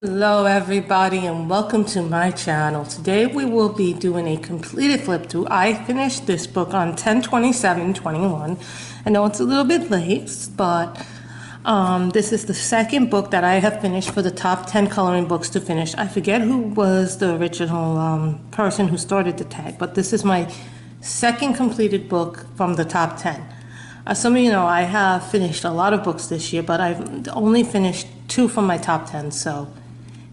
Hello everybody and welcome to my channel. Today we will be doing a completed flip through. I finished this book on 10/27/21. I know it's a little bit late, but this is the second book that I have finished for the top 10 coloring books to finish. I forget who was the original person who started the tag, but this is my second completed book from the top 10. As some of you know, I have finished a lot of books this year, but I've only finished 2 from my top 10, so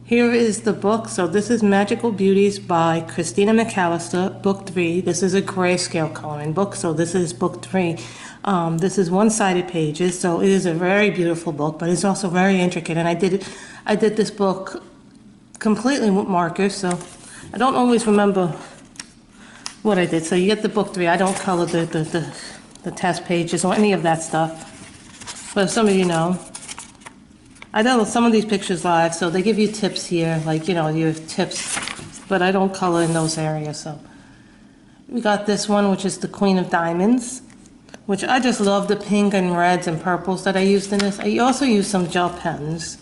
here is the book. So this is Magical Beauties by Christina McAlister, book 3. This is a grayscale coloring book, so this is book 3. This is one-sided pages, so it is a very beautiful book, but it's also very intricate. And I did this book completely with markers, so I don't always remember what I did. So you get the book 3. I don't color the test pages or any of that stuff, but some of you know. I did some of these pictures live, so they give you tips here, like, you know, you have tips, but I don't color in those areas. So we got this one, which is the Queen of Diamonds, which I just love the pink and reds and purples that I used in this. I also used some gel pens.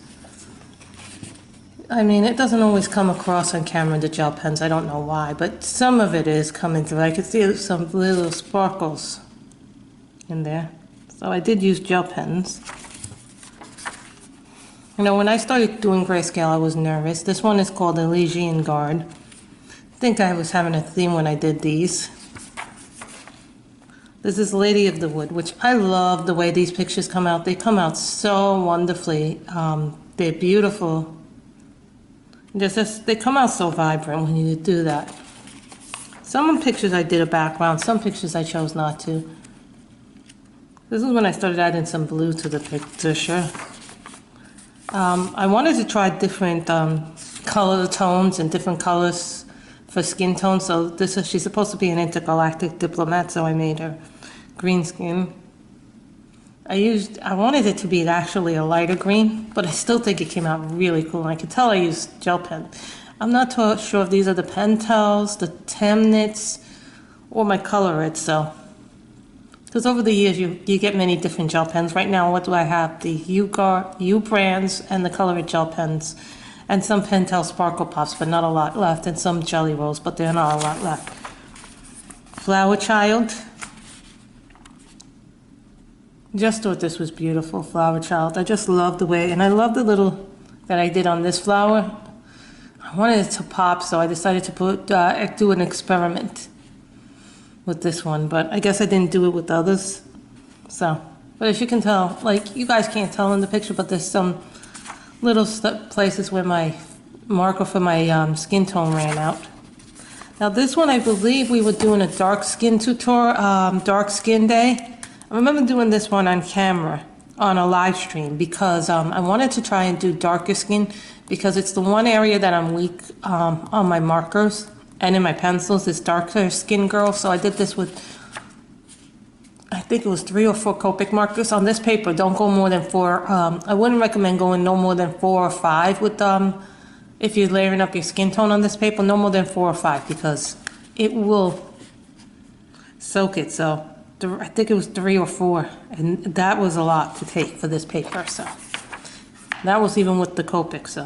I mean, it doesn't always come across on camera, the gel pens. I don't know why, but some of it is coming through. I could see some little sparkles in there. So I did use gel pens. You know, when I started doing grayscale, I was nervous. This one is called Elysian Guard. I think I was having a theme when I did these. This is Lady of the Wood, which I love the way these pictures come out. They come out so wonderfully. They're beautiful. They come out so vibrant when you do that. Some pictures I did a background, some pictures I chose not to. This is when I started adding some blue to the picture. I wanted to try different color tones and different colors for skin tones. So she's supposed to be an intergalactic diplomat, so I made her green skin. I wanted it to be actually a lighter green, but I still think it came out really cool. And I could tell I used gel pen. I'm not sure if these are the Pentels, the Temnits, or my colorists, so. Because over the years, you get many different gel pens. Right now, what do I have? The U brands and the Colorit gel pens. And some Pentel Sparkle Pops, but not a lot left. And some Jelly Rolls, but there are not a lot left. Flower Child. Just thought this was beautiful, Flower Child. I just love the way, and I love the little that I did on this flower. I wanted it to pop, so I decided to do an experiment with this one, but I guess I didn't do it with others. So, but as you can tell, like, you guys can't tell in the picture, but there's some little places where my marker for my skin tone ran out. Now this one, I believe we were doing a dark skin tutorial, dark skin day. I remember doing this one on camera on a live stream because I wanted to try and do darker skin because it's the one area that I'm weak on my markers. And in my pencils, this darker skin girl. So I did this with, I think it was 3 or 4 Copic markers on this paper. Don't go more than 4. I wouldn't recommend going no more than 4 or 5 with if you're layering up your skin tone on this paper. No more than 4 or 5 because it will soak it. So I think it was 3 or 4, and that was a lot to take for this paper. So that was even with the Copic. So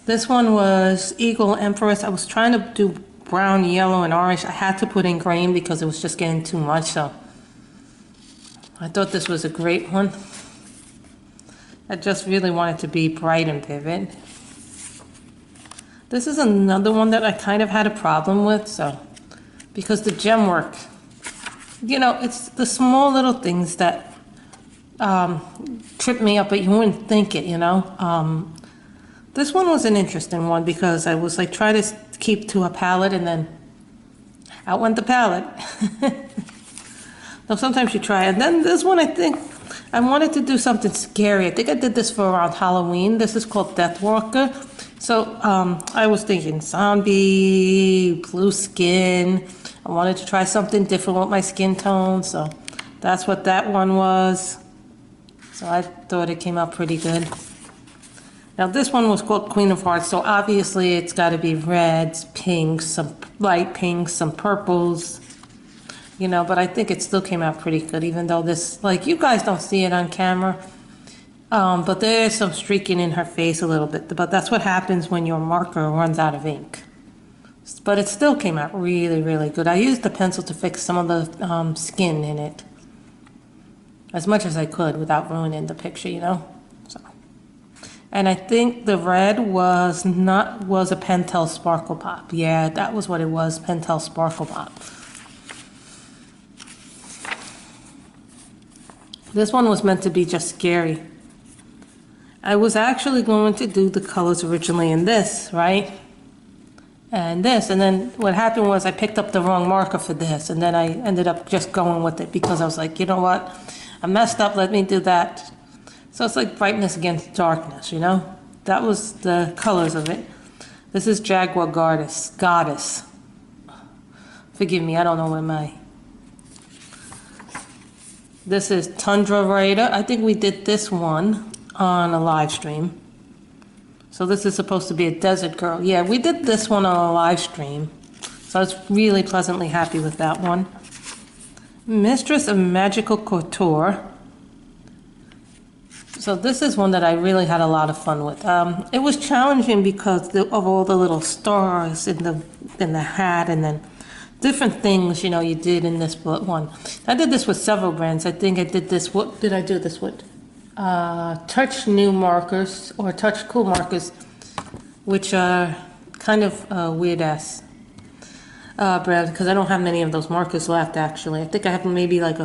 this one was Eagle Empress. I was trying to do brown, yellow, and orange. I had to put in green because it was just getting too much, so I thought this was a great one. I just really wanted to be bright and vivid. This is another one that I kind of had a problem with, so because the gem work, you know, it's the small little things that trip me up, but you wouldn't think it, you know. This one was an interesting one because I was like trying to keep to a palette and then out went the palette. Now sometimes you try, and then this one I think I wanted to do something scary. I think I did this for around Halloween. This is called Deathwalker. So I was thinking zombie, blue skin. I wanted to try something different with my skin tone, so that's what that one was. So I thought it came out pretty good. Now this one was called Queen of Hearts, so obviously it's got to be reds, pinks, some light pinks, some purples, you know, but I think it still came out pretty good, even though this, like, you guys don't see it on camera. But there is some streaking in her face a little bit. But that's what happens when your marker runs out of ink. But it still came out really, really good. I used the pencil to fix some of the skin in it as much as I could without ruining the picture, you know. So, and I think the red was a Pentel Sparkle Pop. Yeah, that was what it was, Pentel Sparkle Pop. This one was meant to be just scary. I was actually going to do the colors originally in this, right? And this, and then what happened was I picked up the wrong marker for this, and then I ended up just going with it because I was like, you know what? I messed up, let me do that. So it's like brightness against darkness, you know? That was the colors of it. This is Jaguar Goddess. Forgive me, I don't know where my... This is Tundra Raider. I think we did this one on a live stream. So this is supposed to be a desert girl. Yeah, we did this one on a live stream. So I was really pleasantly happy with that one. Mistress of Magical Couture. So this is one that I really had a lot of fun with. It was challenging because of all the little stars in the hat, and then different things, you know, you did in this one. I did this with several brands. I think I did this, what did I do this with? Touch New markers, or Touch Cool markers, which are kind of weird-ass brand, because I don't have many of those markers left, actually. I think I have maybe like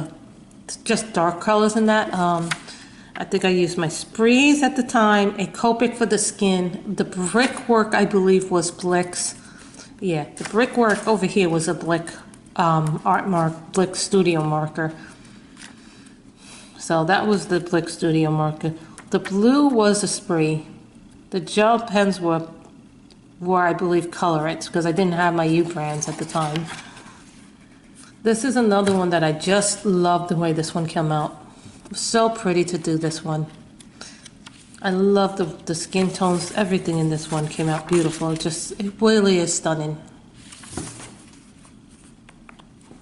just dark colors in that. I think I used my sprees at the time, a Copic for the skin. The brickwork, I believe, was Blick's. Yeah, the brickwork over here was a Blick Blick Studio marker. So that was the Blick Studio marker. The blue was a spree. The gel pens were I believe, Colorites, because I didn't have my U brands at the time. This is another one that I just love the way this one came out. So pretty to do this one. I love the skin tones. Everything in this one came out beautiful. It really is stunning.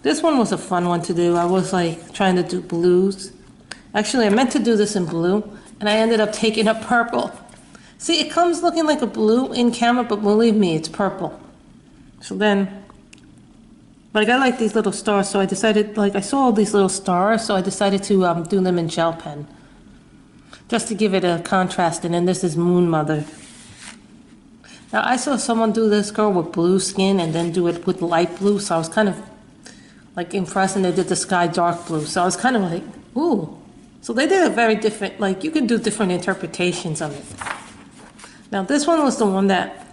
This one was a fun one to do. I was like trying to do blues. Actually, I meant to do this in blue, and I ended up taking up purple. See, it comes looking like a blue in camera, but believe me, it's purple. So then, like, I like these little stars, so I decided, like, I saw all these little stars, so I decided to do them in gel pen, just to give it a contrast. And then this is Moon Mother. Now, I saw someone do this girl with blue skin and then do it with light blue, so I was kind of, like, impressed, and they did the sky dark blue, so I was kind of like, ooh. So they did a very different, like, you can do different interpretations of it. Now, this one was the one that,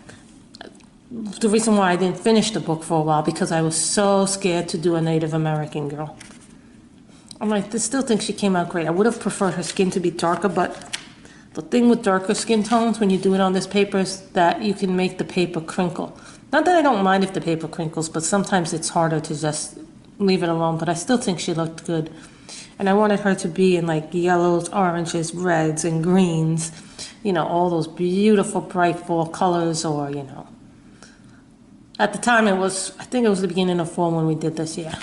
the reason why I didn't finish the book for a while, because I was so scared to do a Native American girl. I'm like, I still think she came out great. I would have preferred her skin to be darker, but the thing with darker skin tones when you do it on this paper is that you can make the paper crinkle. Not that I don't mind if the paper crinkles, but sometimes it's harder to just leave it alone, but I still think she looked good. And I wanted her to be in like yellows, oranges, reds, and greens. You know, all those beautiful bright fall colors, or, you know. At the time it was, I think it was the beginning of fall when we did this, yeah.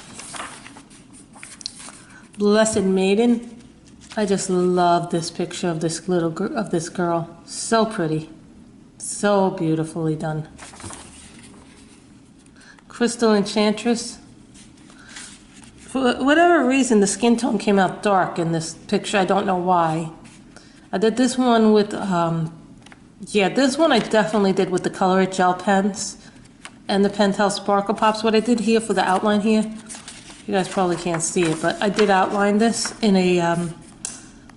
Blessed Maiden. I just love this picture of this little girl, of this girl. So pretty. So beautifully done. Crystal Enchantress. For whatever reason, the skin tone came out dark in this picture. I don't know why. I did this one with, yeah, this one I definitely did with the Colorite gel pens and the Pentel Sparkle Pops. What I did here for the outline here, you guys probably can't see it, but I did outline this in a,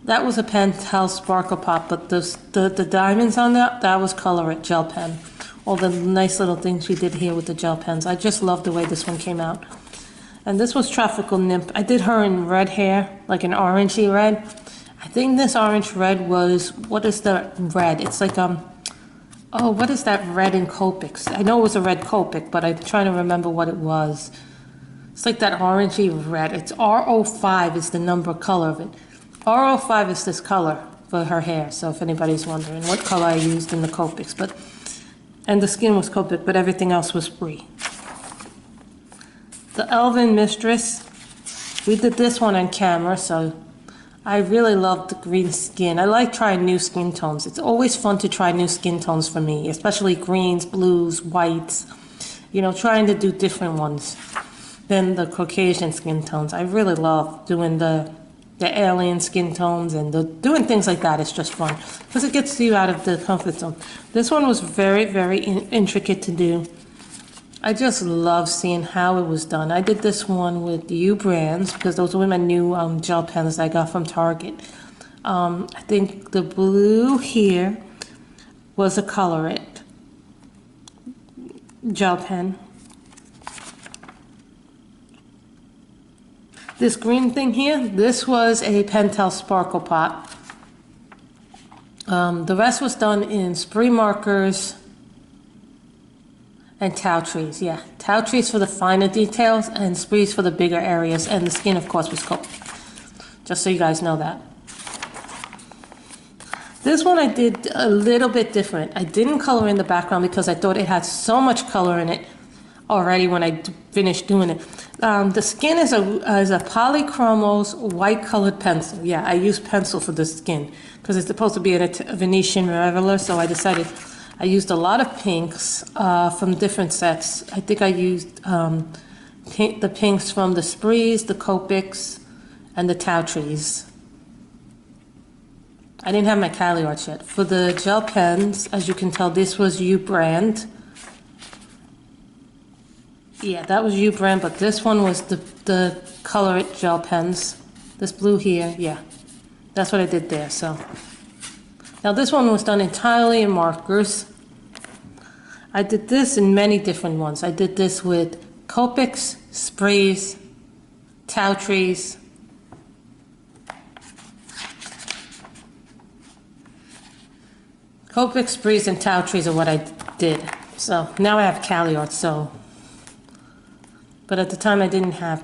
that was a Pentel Sparkle Pop, but the diamonds on that was Colorite gel pen. All the nice little things we did here with the gel pens. I just love the way this one came out. And this was Tropical Nymph. I did her in red hair, like an orangey red. I think this orange red was, what is the red? It's like, oh, what is that red in Copics? I know it was a red Copic, but I'm trying to remember what it was. It's like that orangey red. It's R05 is the number color of it. R05 is this color for her hair, so if anybody's wondering what color I used in the Copics. But, and the skin was Copic, but everything else was free. The Elven Mistress. We did this one on camera, so I really love the green skin. I like trying new skin tones. It's always fun to try new skin tones for me, especially greens, blues, whites. You know, trying to do different ones than the Caucasian skin tones. I really love doing the alien skin tones and doing things like that. It's just fun because it gets you out of the comfort zone. This one was very, very intricate to do. I just love seeing how it was done. I did this one with U brands because those were my new gel pens I got from Target. I think the blue here was a Color It gel pen. This green thing here, this was a Pentel Sparkle Pot. The rest was done in spree markers and Tau trees. Yeah, Tau trees for the finer details and sprees for the bigger areas, and the skin of course was coat. Just so you guys know that. This one I did a little bit different. I didn't color in the background because I thought it had so much color in it already when I finished doing it. The skin is a Polychromos white colored pencil. Yeah, I used pencil for the skin because it's supposed to be a Venetian Reveler, so I decided I used a lot of pinks from different sets. I think I used the pinks from the sprees, the Copics, and the Tau trees. I didn't have my Cali arts yet. For the gel pens, as you can tell, this was U brand. Yeah, that was U brand, but this one was the Color It gel pens. This blue here, yeah. That's what I did there, so. Now this one was done entirely in markers. I did this in many different ones. I did this with Copics, sprees, Tau trees. Copics, sprees, and Tau trees are what I did. So now I have Cali art, so. But at the time I didn't have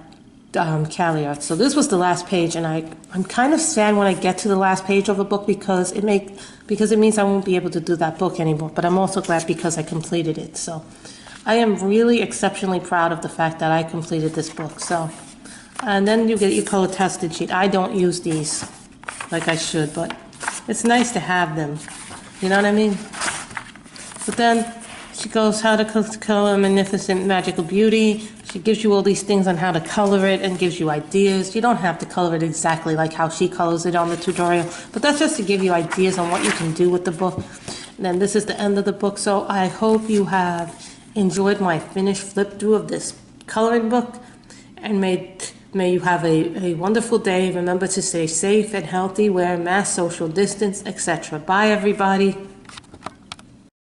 Cali art. So this was the last page, and I'm kind of sad when I get to the last page of a book because it means I won't be able to do that book anymore. But I'm also glad because I completed it. So I am really exceptionally proud of the fact that I completed this book. So, and then you get your color tested sheet. I don't use these like I should, but it's nice to have them. You know what I mean? But then she goes how to color Magnificent Magical Beauty. She gives you all these things on how to color it and gives you ideas. You don't have to color it exactly like how she colors it on the tutorial, but that's just to give you ideas on what you can do with the book. And then this is the end of the book, so I hope you have enjoyed my finished flip through of this coloring book, and may you have a wonderful day. Remember to stay safe and healthy, wear a mask, social distance, etc. Bye everybody.